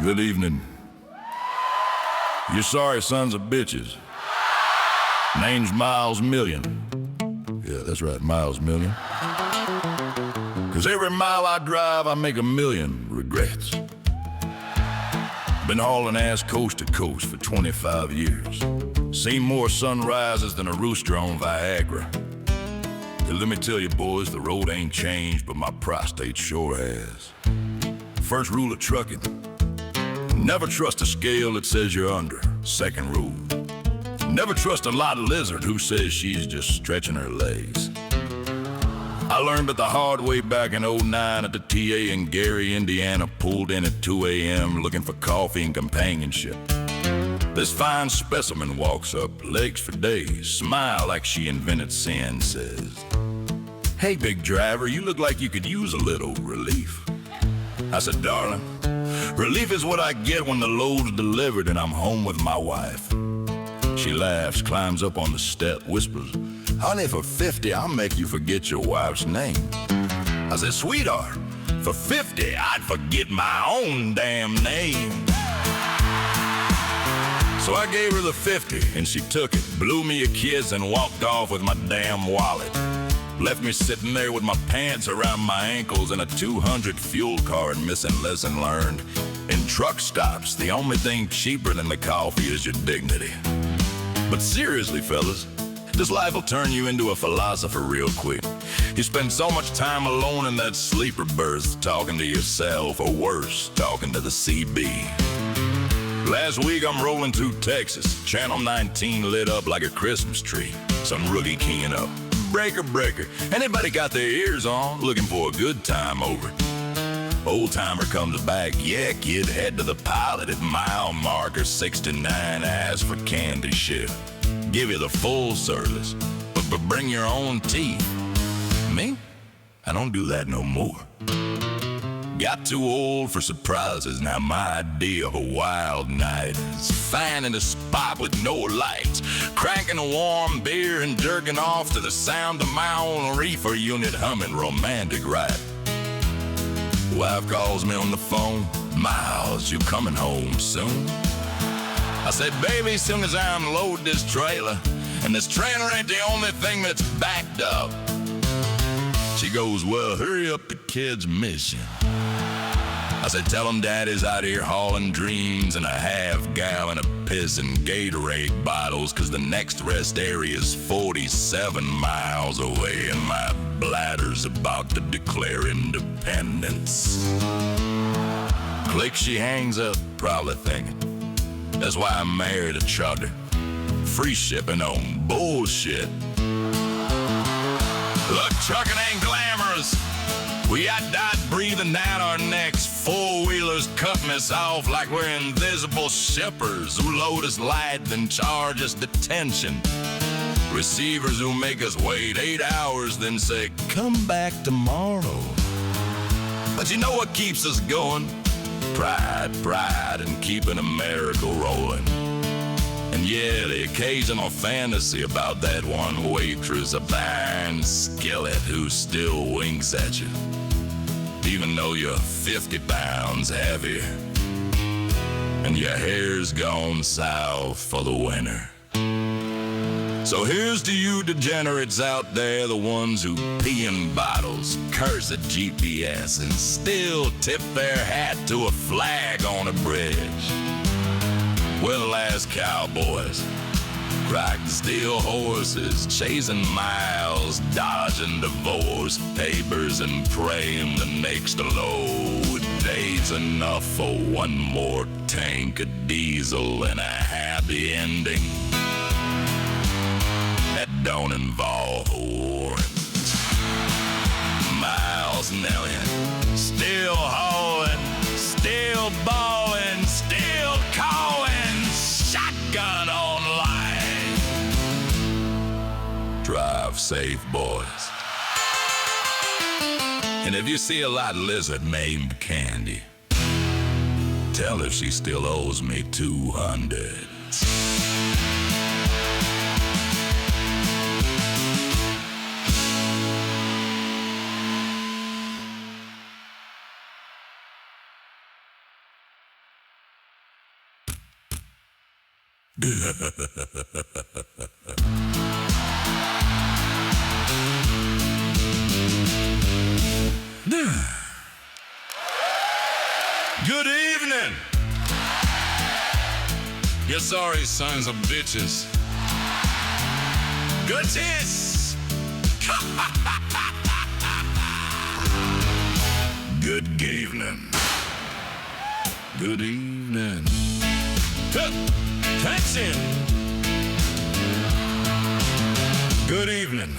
Good evening. You sorry sons of bitches. Name's Miles Million. Yeah, that's right, Miles Million. 'Cause every mile I drive, I make a million regrets. Been hauling ass coast to coast for 25 years. Seen more sunrises than a rooster on Viagra. And let me tell you boys, the road ain't changed, but my prostate sure has. First rule of trucking: never trust a scale that says you're under. Second rule: never trust a lot lizard who says she's just stretching her legs. I learned it the hard way back in '09 at the TA in Gary, Indiana. Pulled in at 2 a.m. looking for coffee and companionship. This fine specimen walks up, legs for days, smile like she invented sin, says, "Hey, big driver, you look like you could use a little relief." I said, "Darling, relief is what I get when the load's delivered and I'm home with my wife." She laughs, climbs up on the step, whispers, "Honey, for 50, I'll make you forget your wife's name." I said, "Sweetheart, for 50, I'd forget my own damn name." So I gave her the 50, and she took it, blew me a kiss, and walked off with my damn wallet. Left me sitting there with my pants around my ankles and a 200 fuel card missing. Lesson learned: in truck stops, the only thing cheaper than the coffee is your dignity. But seriously, fellas, this life will turn you into a philosopher real quick. You spend so much time alone in that sleeper berth, talking to yourself, or worse, talking to the CB. Last week I'm rolling through Texas, Channel 19 lit up like a Christmas tree. Some rookie keying up, breaker, breaker. Anybody got their ears on, looking for a good time over? Old timer comes back, "Yeah, kid, head to the pilot at mile marker 69, ask for candy shit. Give you the full service, but bring your own tea." Me? I don't do that no more. Got too old for surprises. Now my idea of a wild night is finding a spot with no lights, cranking a warm beer and jerking off to the sound of my own reefer unit humming romantic right. Wife calls me on the phone, "Miles, you coming home soon?" I said, "Baby, soon as I unload this trailer, and this trailer ain't the only thing that's backed up." She goes, "Well, hurry up, the kids miss you." I said, "Tell them Daddy's out here hauling dreams and a half-gallon of piss and Gatorade bottles, 'cause the next rest area is 47 miles away and my bladder's about to declare independence." Click, she hangs up, probably thinking, that's why I married a chugger. Free shipping on bullshit. Look, trucking ain't glamorous. We got died breathing down our necks. Four-wheelers cutting us off like we're invisible shippers who load us light then charge us detention. Receivers who make us wait 8 hours then say, "Come back tomorrow." But you know what keeps us going? Pride, and keeping America rolling. And yeah, the occasional fantasy about that one waitress up the iron skillet who still winks at you, even though you're 50 pounds heavier and your hair's gone south for the winter. So here's to you degenerates out there, the ones who pee in bottles, curse at GPS, and still tip their hat to a flag on a bridge. Well, as cowboys, riding steel horses, chasing miles, dodging divorce papers, and praying the next load day's enough for one more tank of diesel and a happy ending that don't involve horns. Miles Million, still hauling, still balling, still calling, shotgun online. Drive safe, boys. And if you see a lot lizard named Candy, tell her she still owes me 200. Good evening. You sorry sons of bitches. Good tits. Good evening. Good evening. Attention. Good evening.